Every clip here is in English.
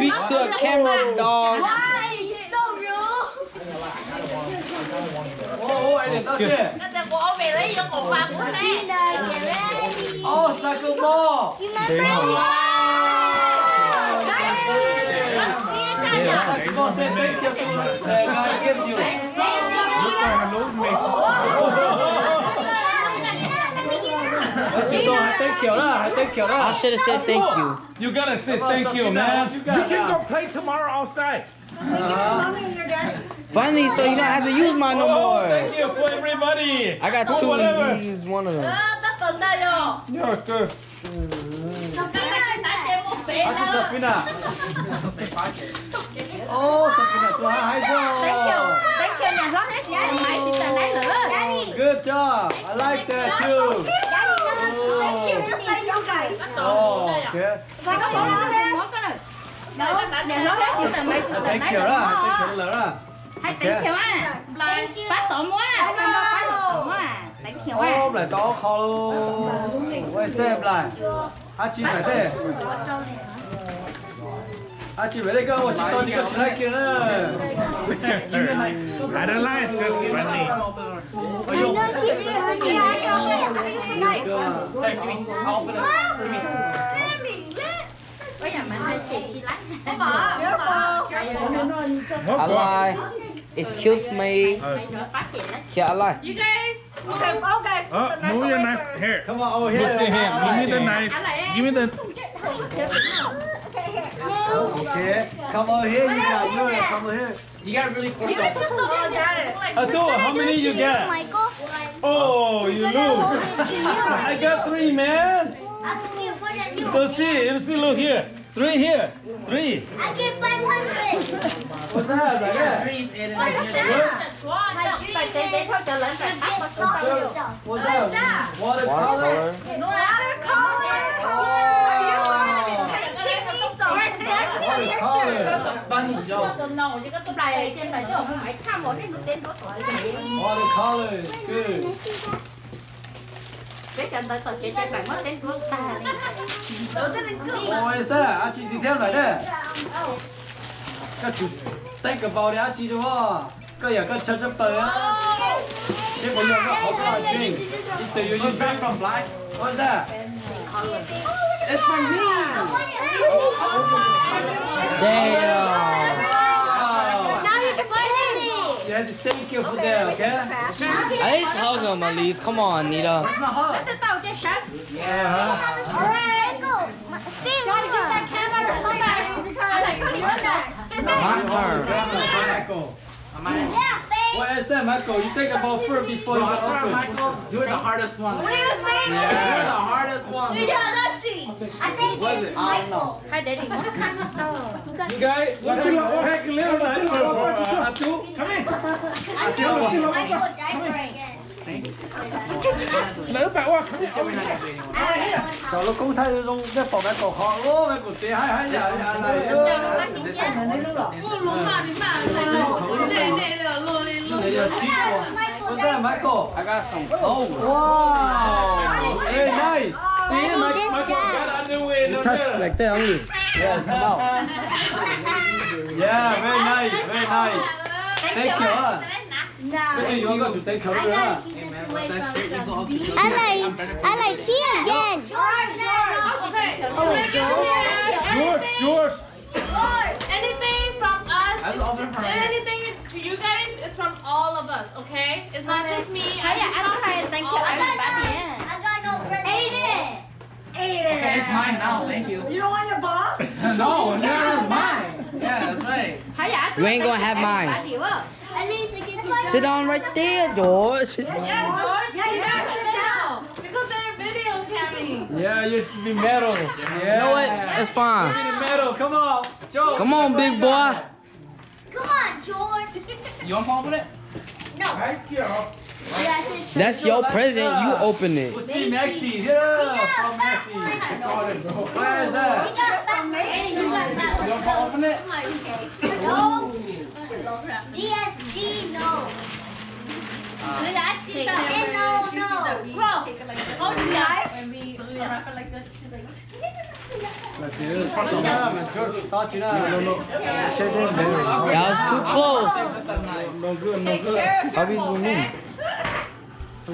speak to a camera, dog. Why? He's so rude. Anh để tao chưa? Cái của ông về lấy vô cổ vàng của nè. Oh, Sakumo. Sakumo said thank you to the guy give you. I should have said thank you. You gotta say thank you, man. You can go play tomorrow outside. Finally, so you don't have to use mine no Oh, more. thank you for everybody. I got two of these, one of them. Tất tuần đây rồi. Yeah, good. Sapina. Oh, Sapina, tu hai Thank you, nhà rót hết xịt máy xịt tờ nấy nữa. Good job. I like that too. Oh, okay. Phải có món đó lên. Món có rồi. Nhà rót hết xịt tờ máy xịt tờ nấy nữa. Thank you là. Hay thank you à. Phát tổ muốn à. Phát tổ à. Thank you à. Oh, lại to kho luôn. Quay xem lại. Chị phải thế. Chị phải đây cơ, chị to đi cơ, chị lại kia nữa. I don't like, it's just funny. Bây giờ mình hay chị lái. I lie. It kills me. Yeah, I lie. You guys. Okay. Oh, move your knife. Here. Come on over Look here. to him. Give me the knife. Give me the... Okay. Come over here, you got you. Come over here. You got really close. Atul, how many you get? Oh, you lose. I got 3, man. Let's see, look here. 3 here. 3. I get 500. What's that? Like that? Phải thế thôi trở lại phải bắt vào số bao nhiêu. What's that? Watercolor? Watercolor is good. Cái trận tới tờ chết lại mất đến nước ta. What is that? Chị đi theo lại đây. Các chú think about it, chị đúng không? Có giờ có cho tờ á. Thế bây giờ nó học là gì? Từ you back from black. What is that? It's for me. Damn. Now you can play it. You have to thank you for that, okay? At least hug him, at least. Come on, Nita. Let's go get shot. Yeah. Alright, go. Phil, gotta get that camera to somebody because My turn. Michael. Yeah, Phil. What is that, Michael? You think about first before you open. Michael, you're the hardest one. What do you think? You're the hardest one. Yeah, that's G. I think it's Michael. Hi, Daddy. You guys, what have you pack a little bit for Atu? Come in. I think Michael died again. Lỡ bạn qua. Rồi nó cũng thấy luôn cái phòng Michael họ luôn, Michael tí hai giờ này. Cô lúng mà đi mà. Đây là luôn đi luôn. What's that, Michael? I got some clothes. Wow. Very nice. See, Michael got underwear. You touch like that only. Yes, come out. Yeah, very nice, very nice. Thank you. Cái gì you got to take care of. I like tea again. Yours. Anything from us, anything to you guys is from all of us, okay? It's not just me. I don't try to thank you everybody. I got no present. Aiden. Okay, it's mine now, thank you. You don't want your ball? No, it's mine. Yeah, that's right. You ain't gonna have mine. At least I get to Sit down right there, George. Yeah, George, you have to now. Because they're video camming. Yeah, you should be metal. Yeah. You know what? It's fine. Be the metal. Come on, Joe. Come on, big boy. Come on, George. You want to open it? No. Thank you. That's your present. You open it. We'll see Maxi. Yeah, from Maxi. Where is that? We got back. You got back. You want to open it? No. DSG, no. No. Bro, hold your eyes. Like this. George, touch it out. That was too close. No good, no good. How do you zoom in? No,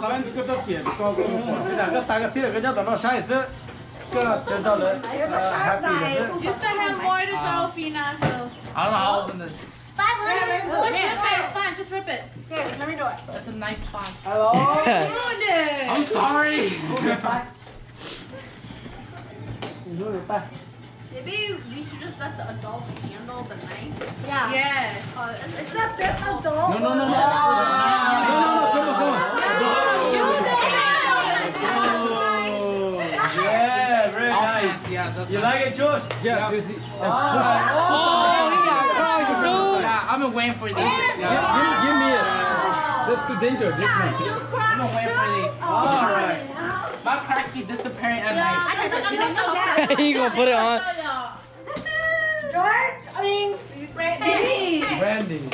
咱们这个点高过我，这两个打个贴，人家等到下一次，这真到人happy 的是。 You still have more to go, Pina. So. I don't know how to open this. Just rip it. It's fine. Just rip it. Here, let me do it. That's a nice box. Hello. Ruined it. I'm sorry. Maybe we should just let the adults handle the knife. Yeah. Yeah. Except this adult. No, come on. You Yeah, very nice. Yeah, that's You like it, George? Yeah, you see. Oh, we got cross too. Yeah, I've been waiting for these. Give me it. That's too dangerous. This one. I've been waiting for these. All right. My crack keep disappearing at night. You gonna put it on? George, I mean, Randy. Randy.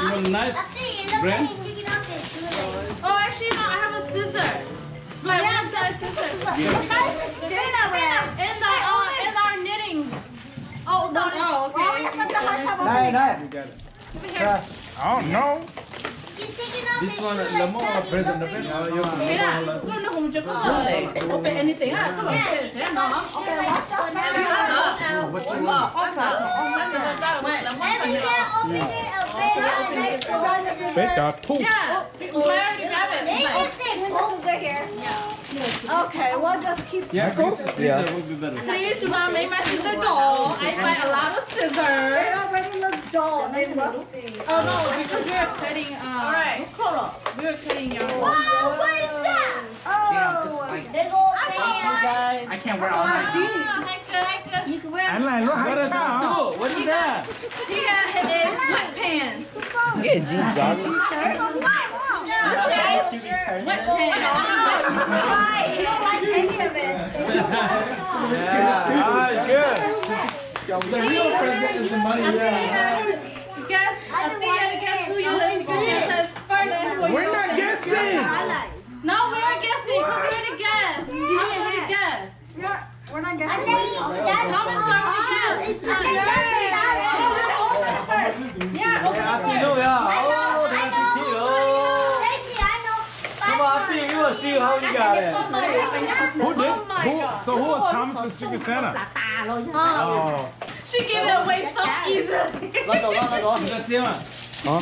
You want a knife? Brand? Oh, actually, no. I have a scissor. Like one size scissors. In our knitting. Oh, no. Oh, okay. Này. You got it. Trash. Oh no. This one, the more present, the better. You want Mira, con nó không cho có lời. Open anything á, các bạn thế nó. Better poop. Yeah, Claire, grab it. Okay, we'll just keep. Yeah, go. Scissor would be better. Please do not make my scissor dull. I buy a lot of They scissors. already look dull and rusty. Oh no, because we are cutting. Alright. We are cutting your. Wow, what is that? Oh. I can't wear all my jeans. And like, look What how is that? tall. What is that? Here is sweatpants. Yeah, jeans, jogging. Right, you don't like any of it. Yeah, alright, good. The real present is the money, yeah. Guess, Athea, guess who you listen to says first before you We're not open. guessing. No, we are guessing because we already guessed. Thomas already guessed. We're not guessing. Thomas already guessed. Yeah, open Yeah, it Auntie know, yeah. Oh, that's the key. Oh. Come on, Auntie, you will see how you got it. Who did? So who was Thomas's Secret Santa? Oh. She gave it away so easily. Let go. You can see one. Oh,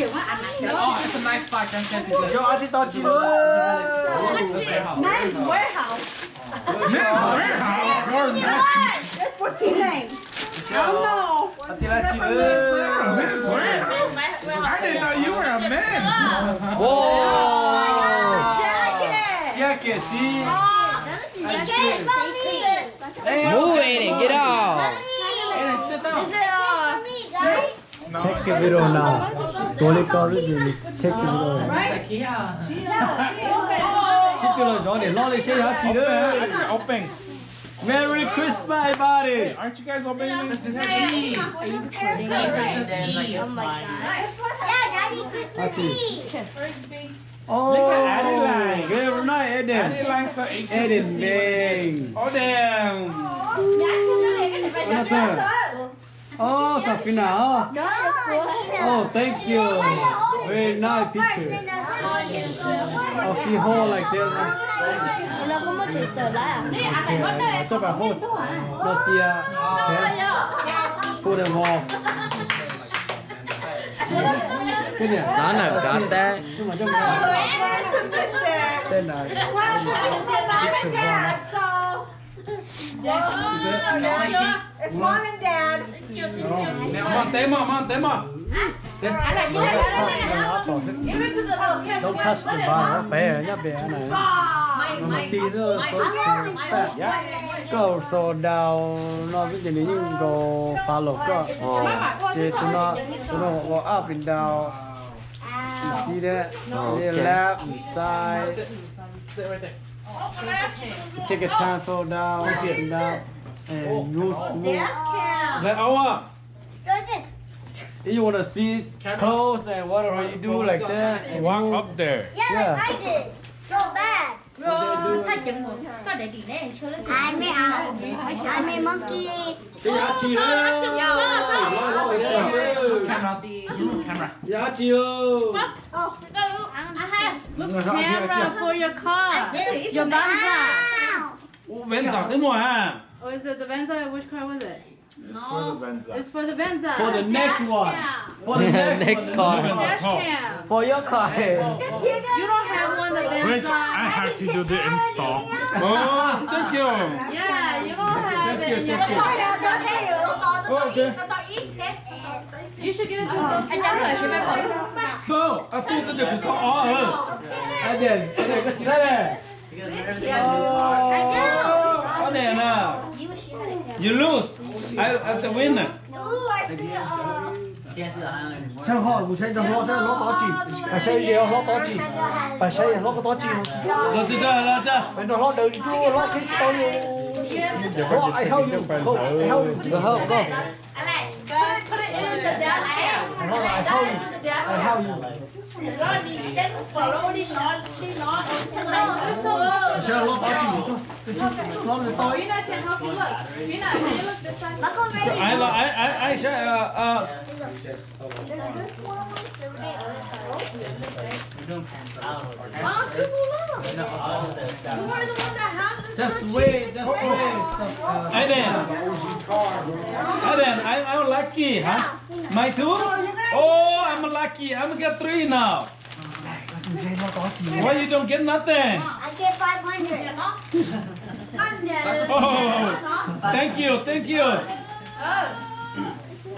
it's a nice box. I'm getting good. Yo, Auntie thought you Men's warehouse. It's for teenage. Oh no. Auntie like you. Men's wear. I didn't know you were a man. Whoa! Jacket, see? Move it, get out. Aiden, sit down. Take a video now. Don't call it, you take a video. Yeah. Keep it on it. Lolly, say how you Actually, doing? open. Merry Christmas, everybody. Aren't you guys opening this? Christmas Eve. I see. Look at Adeline. Very nice, Eden. Adeline so anxious to Eden, see dang. Oh damn. Oh, Safina. Oh, thank you. Very nice picture. Of the hole like this. Okay, cho bà hốt. Nó tia. Put them off. Cái gì? Nana got that. Nhưng mà trong tên là It's mom and dad. Mang té mà. Don't touch the bar. Bé nhá bé này. Mà tí nữa có số đào nó cái gì như có phá lộc có. Thì tụi nó có up and down. See that? Left and side. Sit right there. Take a time so down, up and down, and move smooth. Like if you wanna see close and whatever you do like that. Walk up there. Yeah, like I did. So bad. I'm a monkey. Giá trị đó. Camera. Giá trị ơi. Look camera for your car. Your Venza. Venza thế mà ha. Or is it the Venza? Which car was it? It's for the Venza. It's for the Venza. For the next one. For the Next car. Dash cam. For your car. You don't have one the Which Venza. I have to do the install. Oh, thank you. Yeah, you don't have it in your car. You should give it to the Không, tôi có được có anh Điền có chỉ đây. Có đèn à. You lose. I the winner. Chẳng hỏi vụ xây trong lo sẽ lo to chỉ. À xây gì lo to chỉ. Phải xây lo có to chỉ. Lo từ từ lo chưa. Phải lo từ chú lo cái to nhiều. I help you. I help you. Go. Put it in the dash cam. I help you. Sao lo to chỉ. Lo từ to. Vina can help you look. Vina, can you look this side? I say just wait. Aiden, I'm lucky, huh? My two? Oh, I'm lucky. I'm gonna get 3 now. Why you don't get nothing? I get 500. Oh, thank you.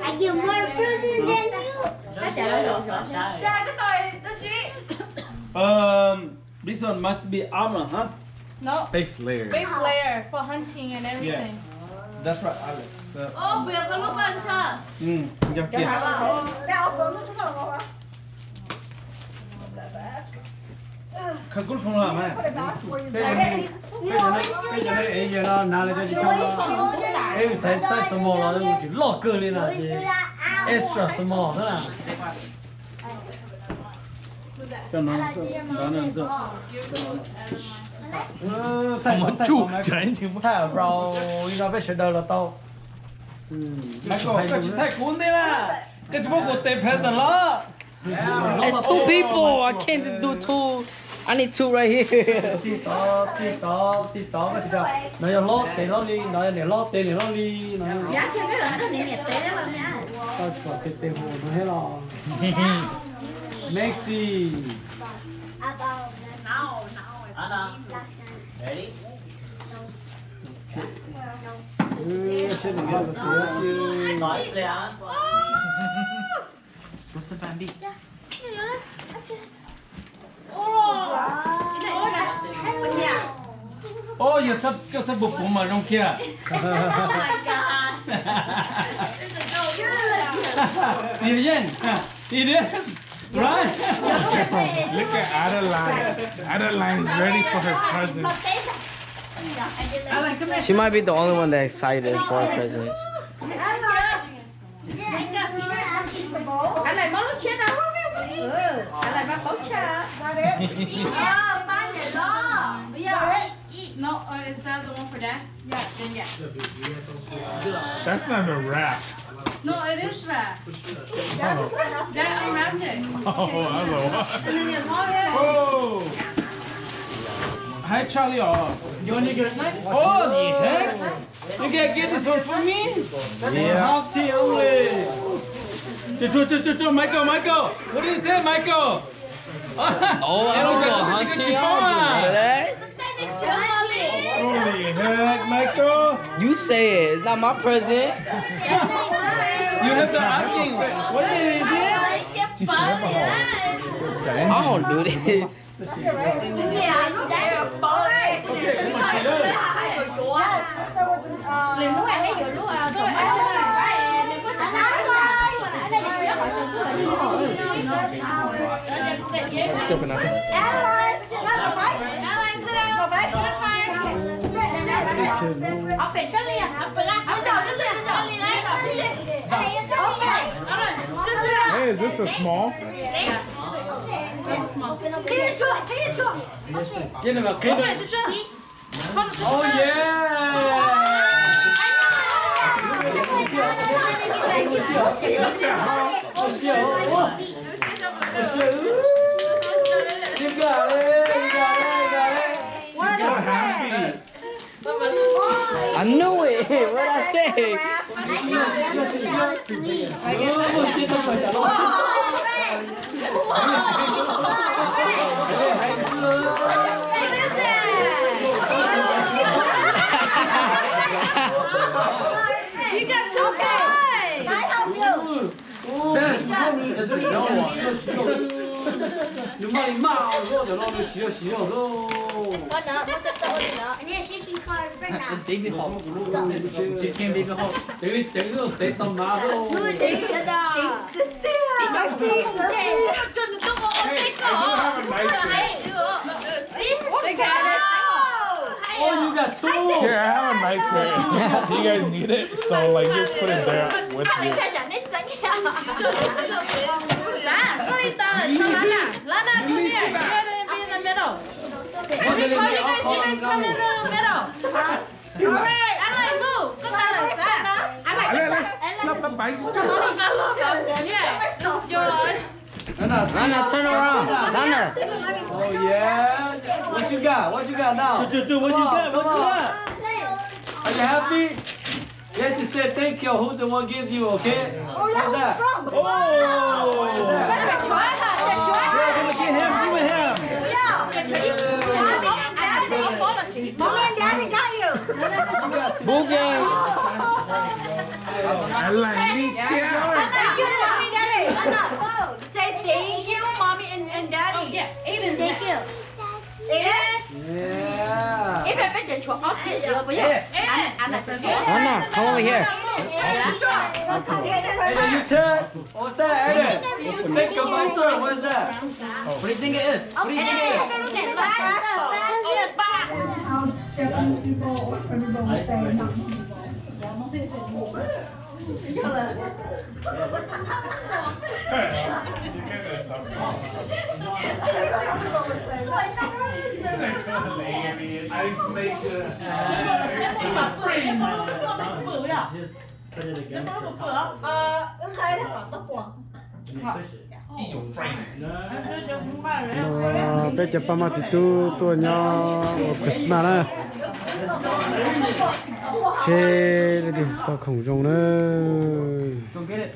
I get more presents than you. This one must be armor, huh? No. Base layer. Base layer for hunting and everything. That's right, Alex. Oh, bây giờ có lúc ăn chưa? Khắc cút không làm à? Bây giờ nó nào là cho chị cho nó em sẽ small là nó chỉ lọt cơ lên là extra small đó là cho nó Không muốn chụp trái chứ. thả vào nó phải sửa đời là to. Michael, cái chị thay cuốn thế là cái chú bố của tệp present đó. It's 2 people. I can't just do 2. I need 2 right here. Tí tó cái gì đâu. Nó giờ lót tiền nó đi, nó để lót tiền để nó đi. Nó tao có tiền tiền hồ nó hết rồi. Maxi. Ready? Chưa được gặp được chứ. Nói lên. What's the Bambi? Ô, giờ sắp bục của mà trong kia. Oh my god. Idiot. Right? Look at Adeline. Adeline is ready for her present. She might be the only one that's excited for her presents. Anh lại món chết đâu? Anh lại bắt bóng cha. No, is that the one for Dad? Yeah, then yes. That's not a wrap. No, it is wrapped. Dad unwrapped it. Oh, otherwise. And then you hold it. Oh. Hi Charlie. You want to get nice? Oh, yeah. You can get this one for me? Yeah. Half tea only. Michael. What is that, Michael? Oh, I don't know. Hunting. Holy heck, Michael. You say it. It's not my present. You have to asking. What is it? chỉ sửa mà hỏi. I don't do this. Chưa phải nói. Hey, is this the small? Trên này mà clean rồi. Oh yeah. I knew it. What I say? You got two toys.你妈你骂我，就让你洗洗了喽。 Baby hot. Chicken baby hot. Để tầm má喽。 Hey, I do have a nice bed. They got it. Oh, you got two. Here, I have a nice bed. Do you guys need it? So, like, just put it there with you. Lana, come here. You gotta be in the middle. When we call you guys come in the middle. Alright, I like move. Look at it. Let's bánh. Yeah, it's yours. Lana, turn around. Lana. Oh yeah. What you got? What you got now? What you got? What you got? Are you happy? You have to say thank you. Who the one gives you? Okay. Oh yeah. Who's that? Oh! What is that? Yeah, give it him. Give it him. Mommy and Daddy got you. Boogie. I like it. Thank you, Mommy and Daddy. Say thank you, Mommy and Daddy. Oh yeah, Aiden's Thank you. Yeah. Lana, come over here. Hey, you turn. What's that, Aiden? Think of my son. What is that? What do you think it is? What do you think it is? Ice maker. Put it against the top. Bây giờ ba mà thì tôi nhau Christmas á, xe đi tao không dùng nữa. Go get it.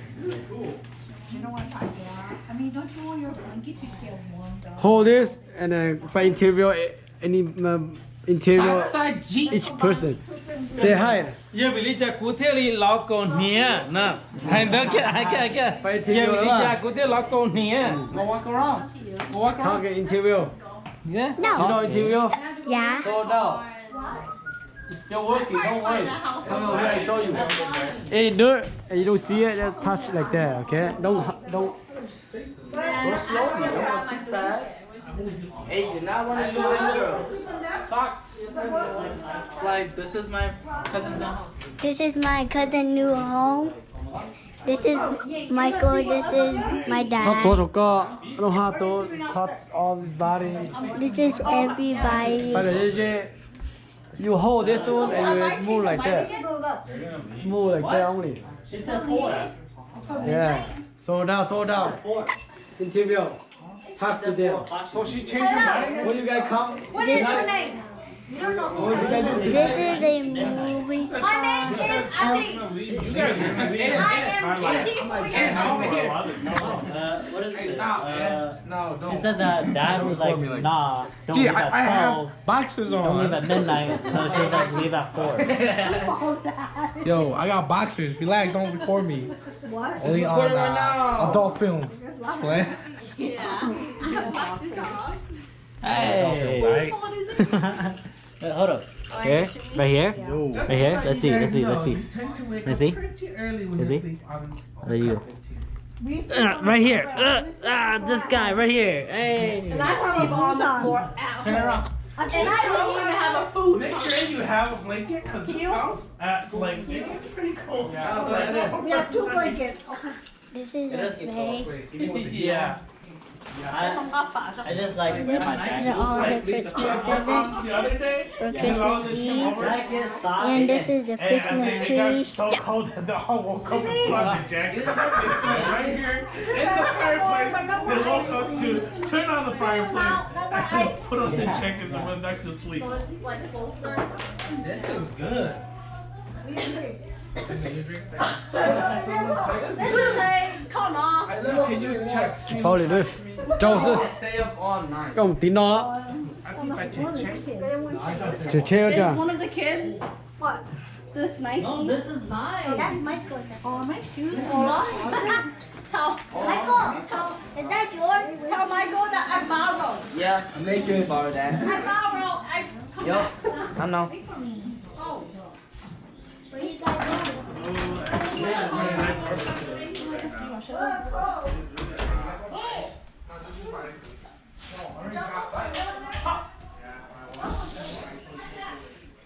Hold this and then by interview any interview each person. Say hi. Giờ bị lý cha cụ thể lý lão con nia nè, hành đó kia, giờ bị lý cha cụ thể lão con nia. Go walk around. Go walk around. Target interview. Yeah. You know interview? Yeah. So now. It's still working. Don't worry. Come over here. I show you. Hey, you don't see it. Just touch like that. Okay. Don't. Go slowly. Don't go too fast. Hey, do not want to do it, girl. Talk. Like, this is my cousin's new home. This is my cousin new home. This is Michael. This is my Touch dad. don't have to touch all his body. This is everybody. But you hold this one and you move like that. Move like that only. She said 4. Yeah. Slow down. Interview. Touch to them. So she changed her mind? What you guys come? This, What you guys do this today? is a movie. My name is Ali. You guys really leave. I am 84 years old. What is it? No, don't. She said that dad was like, nah, don't Gee, leave at 12. I have boxers Don't leave on. at midnight. So she was like, leave at 4. Yo, I got boxers. Relax, don't record me. What? Only on Recording right now. adult films. Play. Hey. Right? Hold up. Here? Right here? Right here? Let's see. Let's see. Let's see. Let's see. Let's see. There you go. Right here. This guy right here. Hey. And I sleep on the floor out. Turn around. And I don't even have a food. Make sure you have a blanket because this house, like, it's pretty cold. We have 2 blankets. This is It does a get bed. cold. Yeah. I just like wear my These are all jacket. the Christmas presents The other day, for Christmas Eve. Jacket, socks. And this is the Christmas It got tree. so cold that they all woke up and plugged the jacket. They stood right here in the fireplace. They woke up to turn on the fireplace and put on the jackets and went back to sleep. That feels good. Can you check? Bao lì đi. Châu sư. Stay up all night. Có một tí no đó. I think I check. Chờ treo Is chưa? one of the kids? What? This Nike? No, this is nice. That's Michael. Oh, my shoes. Tell Michael, is that yours? Michael that I borrowed. Yeah, I make you borrow that. I borrowed. Yo, I know. Where you guys going?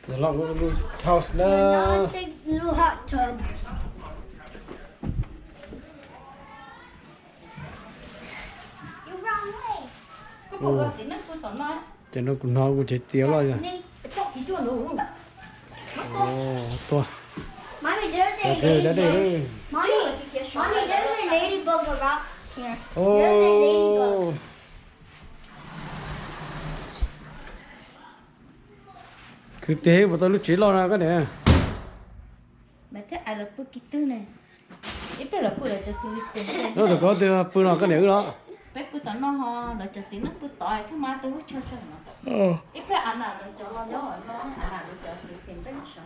Rồi lọc cái blue house Now đó. it's a little hot tub. You're wrong way. Cho nó cũng nói cũng chết tiếng rồi. Me. Ồ, to. Mommy, there's a Đây đây đây ladybug. đây. Mommy, there's a ladybug around here. Ồ. Cứ thế mà tôi lúc chỉ lo ra cái này. Mẹ thấy ai là bữa kỹ tư này. Ít bữa là bữa là cho sư tiền. Nó được có từ bữa nào cái này đó. Bé bữa tao nó ho là cho chính nó bữa tỏi thứ mà tôi cho nó. Ít bữa ăn nào được cho lo nhớ nó ăn nào được cho sư tiền bé nó sống.